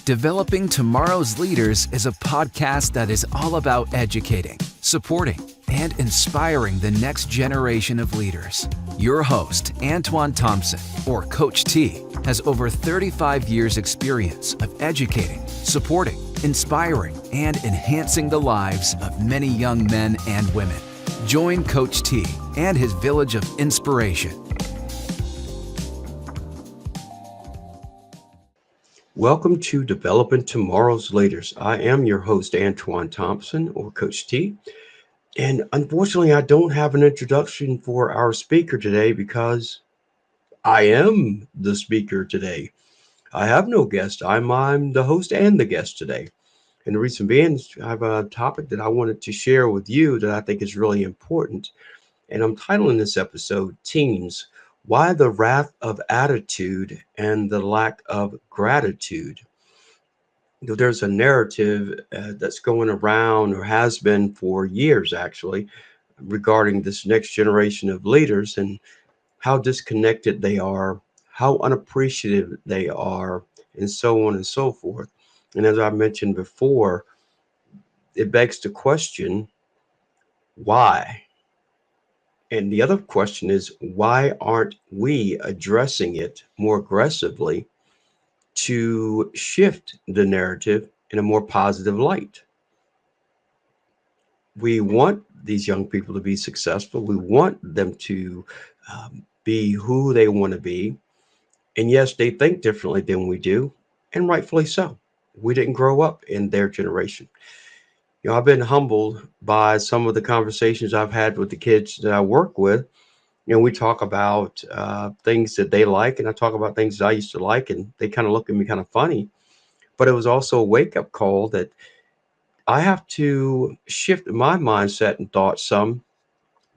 Developing Tomorrow's Leaders is a podcast that is all about educating, supporting, and inspiring the next generation of leaders. Your host, Antoine Thompson, or Coach T, has over 35 years' experience of educating, supporting, inspiring, and enhancing the lives of many young men and women. Join Coach T and his village of inspiration. Welcome to Developing Tomorrow's Leaders. I am your host, Antoine Thompson, or Coach T. And unfortunately, I don't have an introduction for our speaker today because I am the speaker today. I have no guest. I'm the host and the guest today. And the reason being is I have a topic that I wanted to share with you that I think is really important. And I'm titling this episode, Teens, Why the Wrath of Attitude and the Lack of Gratitude. There's a narrative that's going around, or has been for years actually, regarding this next generation of leaders and how disconnected they are, how unappreciative they are, and so on and so forth. And as I mentioned before, it begs the question, why? And the other question is, why aren't we addressing it more aggressively to shift the narrative in a more positive light? We want these young people to be successful. We want them to be who they want to be. And yes, they think differently than we do, and rightfully so. We didn't grow up in their generation. I've been humbled by some of the conversations I've had with the kids that I work with. We talk about things that they like, and I talk about things that I used to like, and they kind of look at me kind of funny. But it was also a wake-up call that I have to shift my mindset and thoughts some,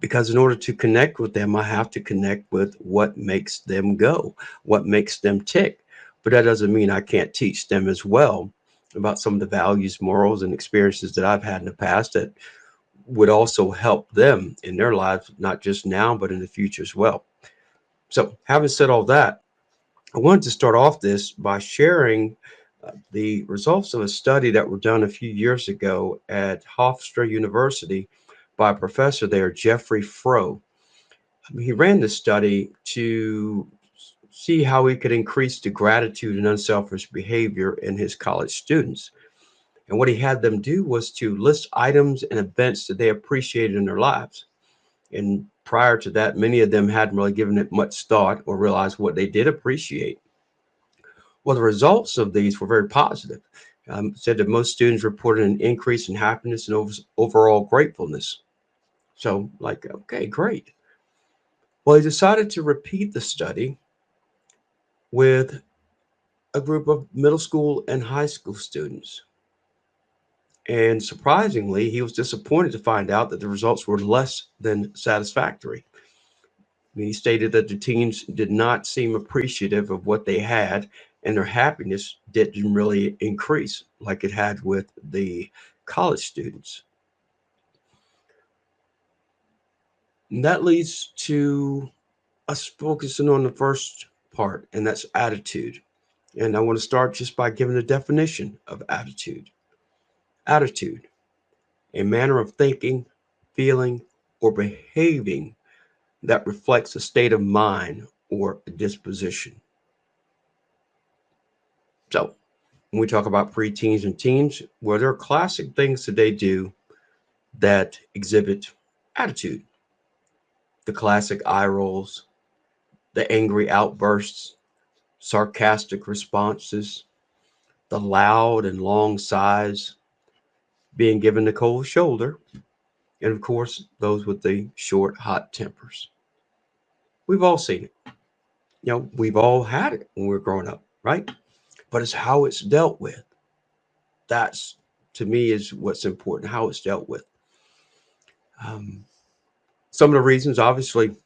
because in order to connect with them, I have to connect with what makes them go, what makes them tick. But that doesn't mean I can't teach them as well about some of the values, morals, and experiences that I've had in the past that would also help them in their lives, not just now, but in the future as well. So having said all that, I wanted to start off this by sharing the results of a study that were done a few years ago at Hofstra University by a professor there, Jeffrey Froh. He ran this study to see how he could increase the gratitude and unselfish behavior in his college students. And what he had them do was to list items and events that they appreciated in their lives. And prior to that, many of them hadn't really given it much thought or realized what they did appreciate. Well, the results of these were very positive. Said that most students reported an increase in happiness and overall gratefulness. So, okay, great. Well, he decided to repeat the study with a group of middle school and high school students. And surprisingly, he was disappointed to find out that the results were less than satisfactory. He stated that the teens did not seem appreciative of what they had, and their happiness didn't really increase like it had with the college students. And that leads to us focusing on the first part, and that's attitude. And I want to start just by giving a definition of attitude. Attitude, a manner of thinking, feeling, or behaving that reflects a state of mind or a disposition. So when we talk about preteens and teens, well, there are classic things that they do that exhibit attitude. The classic eye rolls, the angry outbursts, sarcastic responses, the loud and long sighs, being given the cold shoulder, and of course, those with the short, hot tempers. We've all seen it. We've all had it when we were growing up, right? But it's how it's dealt with. That's, to me, is what's important, how it's dealt with. Some of the reasons, obviously,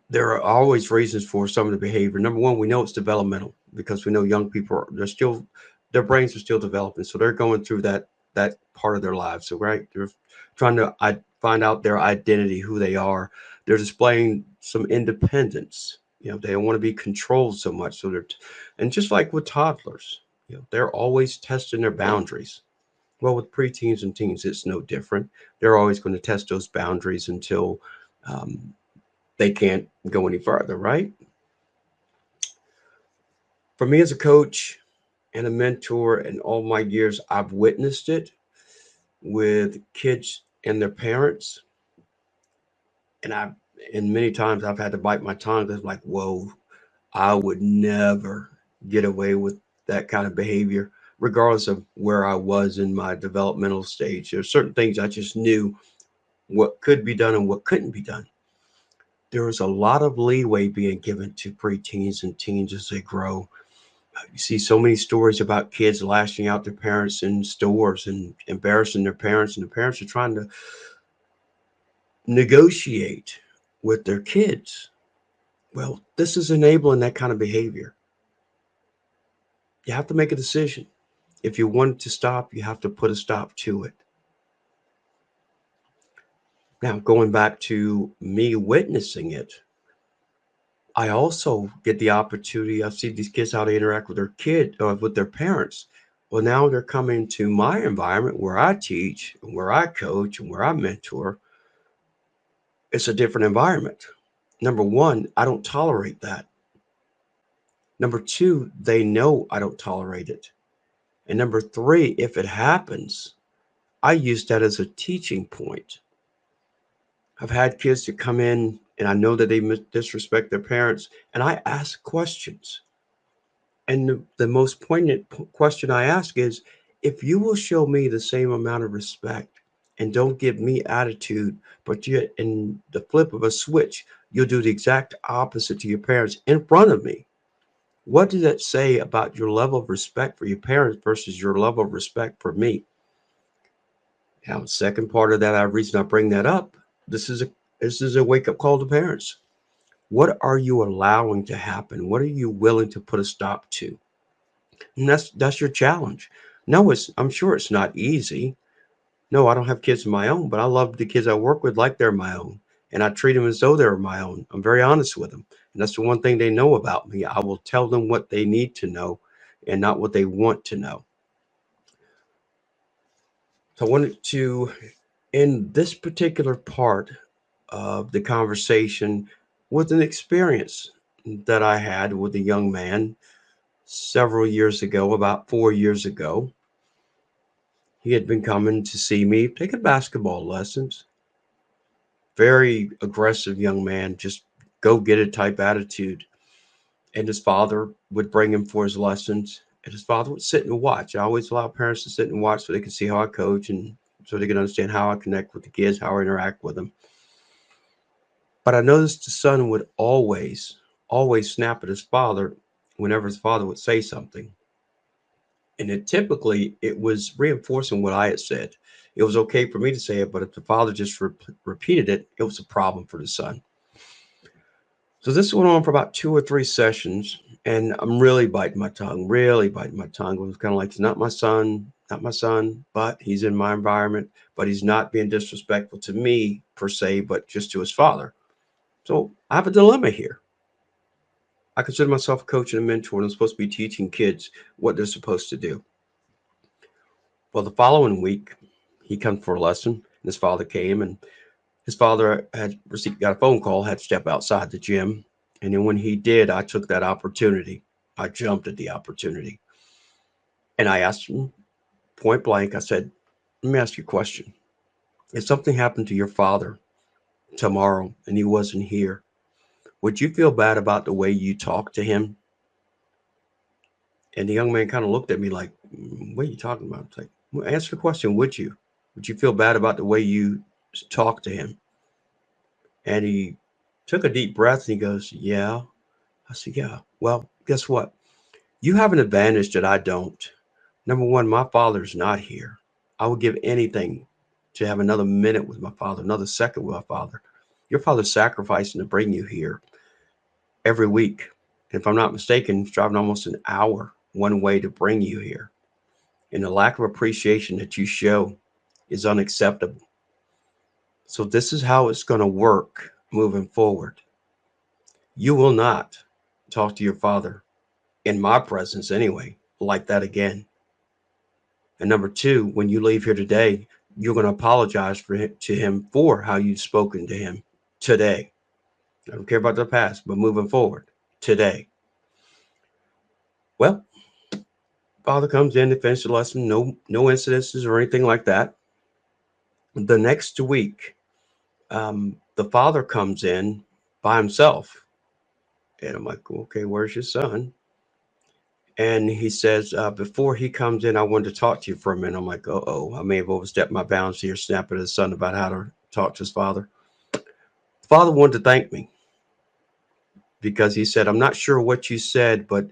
there are always reasons for some of the behavior. Number one, we know it's developmental because we know young people their brains are still developing. So they're going through that part of their lives. So, right, they're trying to find out their identity, who they are. They're displaying some independence. They don't want to be controlled so much. So and just like with toddlers, They're always testing their boundaries. Well, with preteens and teens, it's no different. They're always going to test those boundaries until um, they can't go any further, right? For me as a coach and a mentor in all my years, I've witnessed it with kids and their parents. And many times I've had to bite my tongue because, like, whoa, I would never get away with that kind of behavior, regardless of where I was in my developmental stage. There's certain things I just knew what could be done and what couldn't be done. There is a lot of leeway being given to preteens and teens as they grow. You see so many stories about kids lashing out their parents in stores and embarrassing their parents, and the parents are trying to negotiate with their kids. Well, this is enabling that kind of behavior. You have to make a decision. If you want it to stop, you have to put a stop to it. Now, going back to me witnessing it, I also get the opportunity. I see these kids how they interact with their with their parents. Well, now they're coming to my environment where I teach, and where I coach, and where I mentor. It's a different environment. Number one, I don't tolerate that. Number two, they know I don't tolerate it. And number three, if it happens, I use that as a teaching point. I've had kids that come in and I know that they disrespect their parents, and I ask questions. And the most poignant question I ask is, if you will show me the same amount of respect and don't give me attitude, but you, in the flip of a switch, you'll do the exact opposite to your parents in front of me. What does that say about your level of respect for your parents versus your level of respect for me? Now, the second part of that, reason I bring that up, this is a wake up call to parents. What are you allowing to happen? What are you willing to put a stop to? And that's your challenge. No, I'm sure it's not easy. No, I don't have kids of my own, but I love the kids I work with like they're my own. And I treat them as though they're my own. I'm very honest with them. And that's the one thing they know about me. I will tell them what they need to know and not what they want to know. So I wanted to end this particular part of the conversation with an experience that I had with a young man several years ago, about 4 years ago. He had been coming to see me, taking basketball lessons. Very aggressive young man, just go get it type attitude. And his father would bring him for his lessons, and his father would sit and watch. I always allow parents to sit and watch so they can see how I coach and so they can understand how I connect with the kids, how I interact with them. But I noticed the son would always snap at his father whenever his father would say something. And it was reinforcing what I had said. It was okay for me to say it, but if the father just repeated it, it was a problem for the son. So this went on for about 2 or 3 sessions, and I'm really biting my tongue, really biting my tongue. It was kind of like, he's not my son, not my son, but he's in my environment, but he's not being disrespectful to me per se, but just to his father. So I have a dilemma here. I consider myself a coach and a mentor, and I'm supposed to be teaching kids what they're supposed to do. Well, the following week, he comes for a lesson, and his father came, and his father got a phone call, had to step outside the gym. And then when he did, I took that opportunity. I jumped at the opportunity. And I asked him point blank, I said, let me ask you a question. If something happened to your father tomorrow and he wasn't here, would you feel bad about the way you talk to him? And the young man kind of looked at me like, what are you talking about? It's like, well, answer the question, would you? Would you feel bad about the way you talk to him? And he took a deep breath and he goes, yeah. I said, yeah. Well, guess what? You have an advantage that I don't. Number one, my father's not here. I would give anything to have another minute with my father, another second with my father. Your father's sacrificing to bring you here every week. If I'm not mistaken, he's driving almost an hour one way to bring you here. And the lack of appreciation that you show is unacceptable. So this is how it's going to work moving forward. You will not talk to your father in my presence anyway, like that again. And number two, when you leave here today, you're going to apologize to him for how you've spoken to him today. I don't care about the past, but moving forward today. Well, father comes in to finish the lesson. No incidences or anything like that. The next week, the father comes in by himself. And I'm like, okay, where's your son? And he says, before he comes in, I wanted to talk to you for a minute. I'm like, I may have overstepped my bounds here, snapping at his son about how to talk to his father. The father wanted to thank me because he said, I'm not sure what you said, but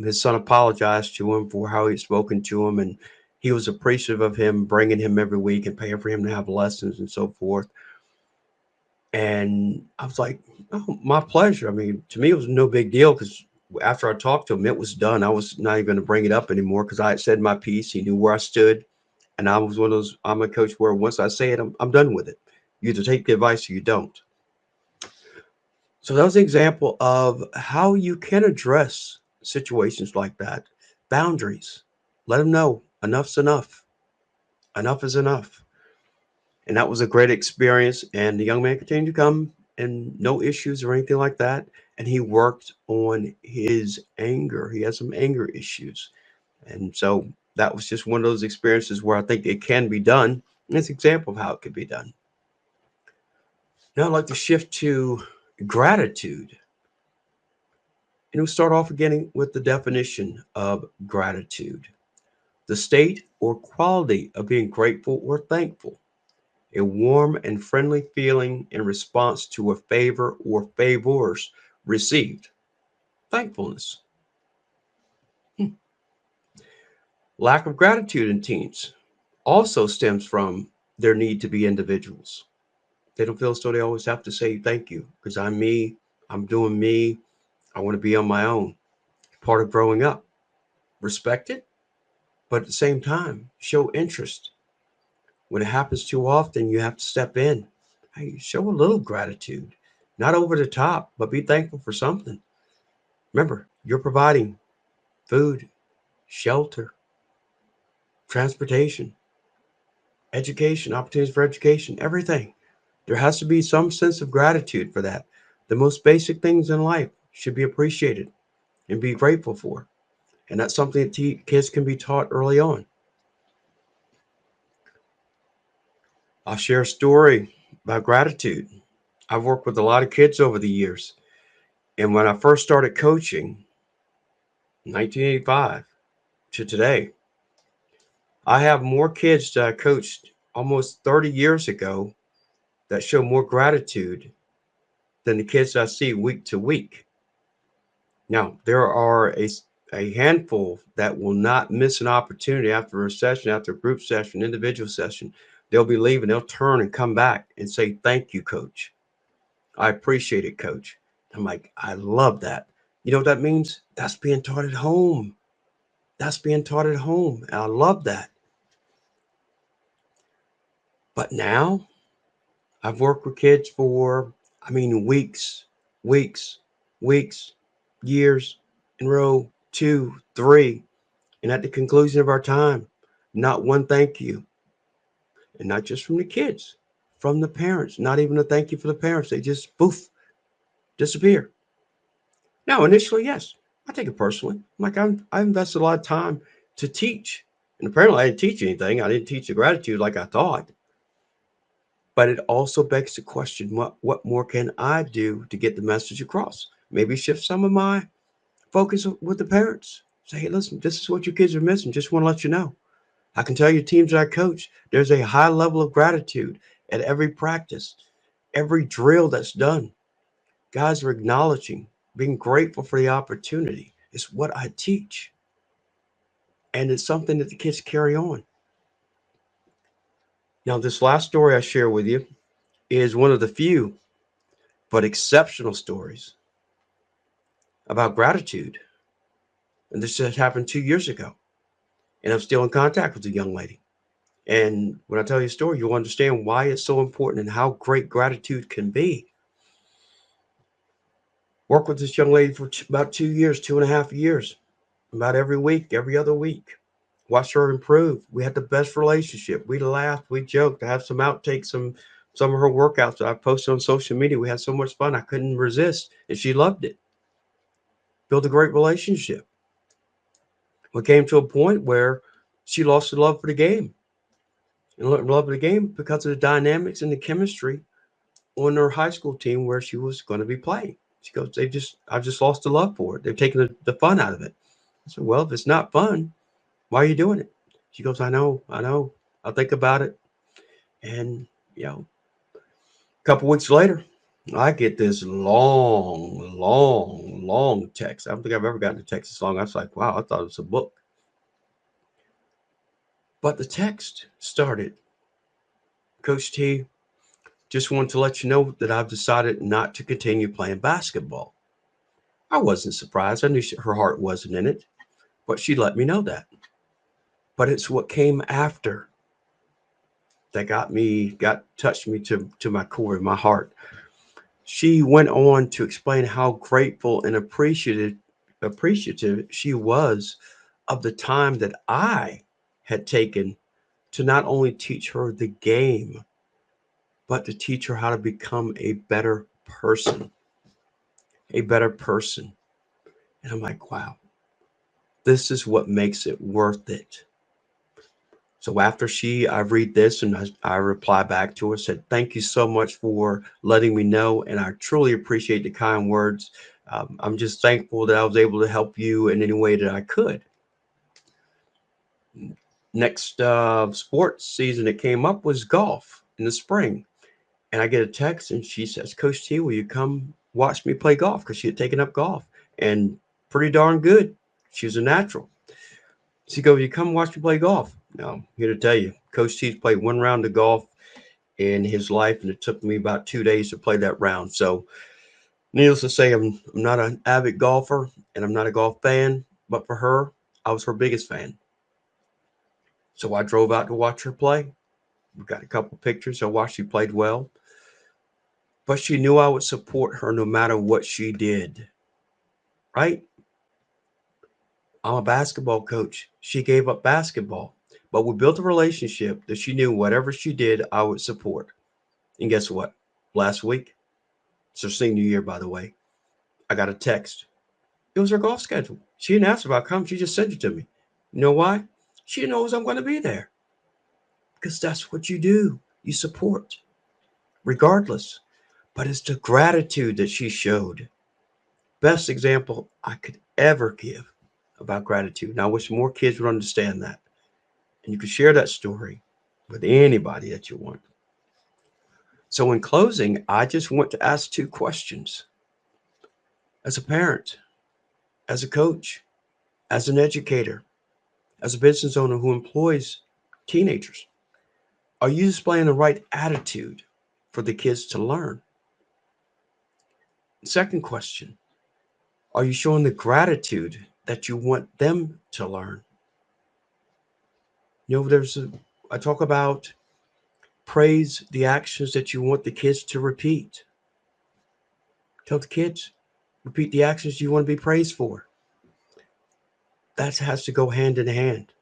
his son apologized to him for how he'd spoken to him. And he was appreciative of him bringing him every week and paying for him to have lessons and so forth. And I was like, oh, my pleasure. I mean, to me, it was no big deal because after I talked to him, it was done. I was not even going to bring it up anymore because I had said my piece. He knew where I stood. And I was one of those, I'm a coach where once I say it, I'm done with it. You either take the advice or you don't. So that was an example of how you can address situations like that. Boundaries. Let them know enough's enough. Enough is enough. And that was a great experience. And the young man continued to come and no issues or anything like that. And he worked on his anger. He had some anger issues. And so that was just one of those experiences where I think it can be done. And it's an example of how it could be done. Now I'd like to shift to gratitude. And we'll start off again with the definition of gratitude. The state or quality of being grateful or thankful. A warm and friendly feeling in response to a favor or favors received. Thankfulness. Lack of gratitude in teens also stems from their need to be individuals. They don't feel as though they always have to say thank you because I'm me, I'm doing me, I want to be on my own. Part of growing up. Respect it, but at the same time, show interest. When it happens too often, you have to step in. Hey, show a little gratitude, not over the top, but be thankful for something. Remember, you're providing food, shelter, transportation, education, opportunities for education, everything. There has to be some sense of gratitude for that. The most basic things in life should be appreciated and be grateful for. And that's something that kids can be taught early on. I'll share a story about gratitude. I've worked with a lot of kids over the years. And when I first started coaching, 1985 to today, I have more kids that I coached almost 30 years ago that show more gratitude than the kids I see week to week. Now, there are a handful that will not miss an opportunity after a session, after a group session, individual session. They'll be leaving, they'll turn and come back and say, thank you, coach. I appreciate it, coach. I'm like, I love that. You know what that means? That's being taught at home. That's being taught at home. And I love that. But now I've worked with kids for, weeks, weeks, weeks, years in a row, 2, 3. And at the conclusion of our time, not one thank you. And not just from the kids, from the parents. Not even a thank you for the parents. They just poof, disappear. Now, initially, yes, I take it personally. I invested a lot of time to teach. And apparently I didn't teach anything. I didn't teach the gratitude like I thought. But it also begs the question, what more can I do to get the message across? Maybe shift some of my focus with the parents. Say, hey, listen, this is what your kids are missing. Just want to let you know. I can tell you teams that I coach, there's a high level of gratitude at every practice, every drill that's done. Guys are acknowledging, being grateful for the opportunity. It's what I teach. And it's something that the kids carry on. Now, this last story I share with you is one of the few but exceptional stories about gratitude. And this just happened 2 years ago. And I'm still in contact with the young lady. And when I tell you a story, you'll understand why it's so important and how great gratitude can be. Worked with this young lady for about 2 years, 2.5 years. about every week, every other week. Watched her improve. We had the best relationship. We laughed, we joked. I have some outtakes, some of her workouts that I posted on social media. We had so much fun. I couldn't resist, and she loved it. Built a great relationship. We came to a point where she lost the love for the game. And love of the game because of the dynamics and the chemistry on her high school team where she was going to be playing. She goes, I've just lost the love for it. They've taken the fun out of it. I said, well, if it's not fun, why are you doing it? She goes, I know. I'll think about it. And, a couple weeks later, I get this long text. I don't think I've ever gotten a text this long. I was like, wow, I thought it was a book. But the text started, Coach T, just wanted to let you know that I've decided not to continue playing basketball. I wasn't surprised. I knew her heart wasn't in it, but she let me know that. But it's what came after that touched me to my core, my heart. She went on to explain how grateful and appreciative she was of the time that I had taken to not only teach her the game, but to teach her how to become a better person. A better person. And I'm like, wow, this is what makes it worth it. So after I read this and I reply back to her, said, thank you so much for letting me know. And I truly appreciate the kind words. I'm just thankful that I was able to help you in any way that I could. Next sports season that came up was golf in the spring. And I get a text and she says, Coach T, will you come watch me play golf? Because she had taken up golf and pretty darn good. She was a natural. She goes, you come watch me play golf. Now, I'm here to tell you, Coach T's played one round of golf in his life, and it took me about 2 days to play that round. So, needless to say, I'm not an avid golfer, and I'm not a golf fan, but for her, I was her biggest fan. So I drove out to watch her play. We got a couple pictures. I watched she played well. But she knew I would support her no matter what she did. Right? I'm a basketball coach. She gave up basketball. But we built a relationship that she knew whatever she did, I would support. And guess what? Last week, it's her senior year, by the way, I got a text. It was her golf schedule. She didn't ask about coming. She just sent it to me. You know why? She knows I'm going to be there. Because that's what you do. You support, regardless. But it's the gratitude that she showed. Best example I could ever give about gratitude. And I wish more kids would understand that. And you can share that story with anybody that you want. So in closing, I just want to ask 2 questions. As a parent, as a coach, as an educator, as a business owner who employs teenagers, are you displaying the right attitude for the kids to learn? Second question, are you showing the gratitude that you want them to learn? I talk about praise the actions that you want the kids to repeat. Tell the kids, repeat the actions you want to be praised for. That has to go hand in hand.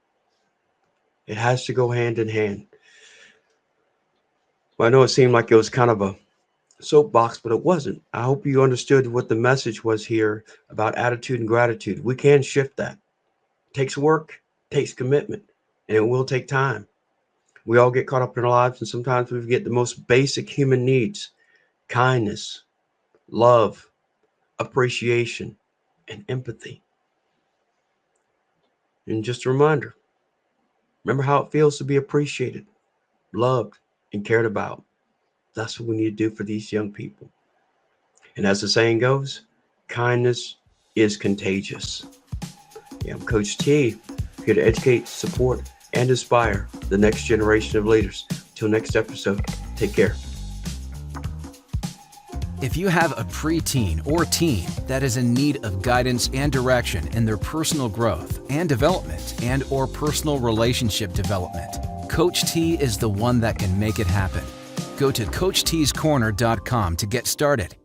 It has to go hand in hand. Well, I know it seemed like it was kind of a soapbox, but it wasn't. I hope you understood what the message was here about attitude and gratitude. We can shift that. It takes work, takes commitment, and it will take time. We all get caught up in our lives, and sometimes we forget the most basic human needs: kindness, love, appreciation, and empathy. And just a reminder, remember how it feels to be appreciated, loved, and cared about. That's what we need to do for these young people. And as the saying goes, kindness is contagious. Yeah, I'm Coach T, here to educate, support, and inspire the next generation of leaders. Till next episode, take care. If you have a preteen or teen that is in need of guidance and direction in their personal growth and development and/or personal relationship development, Coach T is the one that can make it happen. Go to CoachTsCorner.com to get started